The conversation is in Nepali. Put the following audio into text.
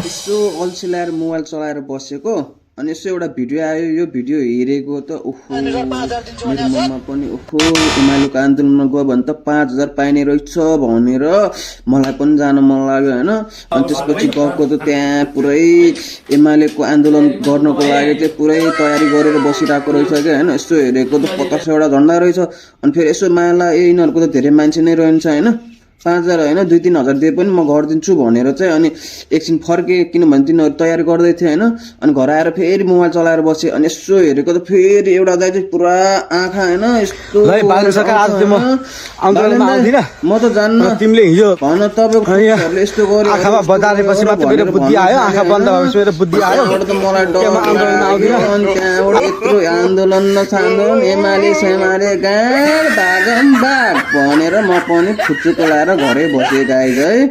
यसो अल्छी लाएर मोबाइल चलाएर बसेको अनि यसो एउटा भिडियो आयो यो भिडियो हेरेको त ओहो मेरो मनमा पनि ओहो एमालेको आन्दोलनमा गयो भने त 5000 पाइने रहेछ भनेर मलाई पनि जान मन लाग्यो हैन अनि त्यसपछि गएको त त्यहाँ पुरै एमालेको आन्दोलन गर्नको लागि चाहिँ पुरै तयारी गरेर बसिरहेको रहेछ के हैन यसो हेरेको त 50 वटा झन्डा रहेछ अनि फेरि यसो माला यिनीहरुको त धेरै मान्छे नै रहन्छ हैन 5000 हैन 2-3 हजार दिए पनि म गर्दिन्छु भनेर चाहिँ अनि एकछिन फर्के किनभने तिनीहरु तयारी गर्दै थिए हैन अनि घर आएर फेरि मोबाइल चलाएर बसे अनि यसो हेरेको त फेरि एउटा दाइ चाहिँ पुरा आँखा हैन यस्तो ल बाल्नु सका आज म आन्दोलनमा आउँदिन म त जान्न तिमीले हिजो भन तपाईको सरले यस्तो गर्यो आँखामा बजारेपछि मात्र मेरो बुद्धि आयो आँखा बन्द भएपछि मेरो बुद्धि आयो त्यहाँबाट त मलाई डर आन्दोलनमा आउँदिन अनि त्यहाँबाट यत्रो आन्दोलन नसान्दोलन एमाले सेमाले गाड भागम भाग भनेर म पनि फुच्चुको लाएर घरै बसे गाई गए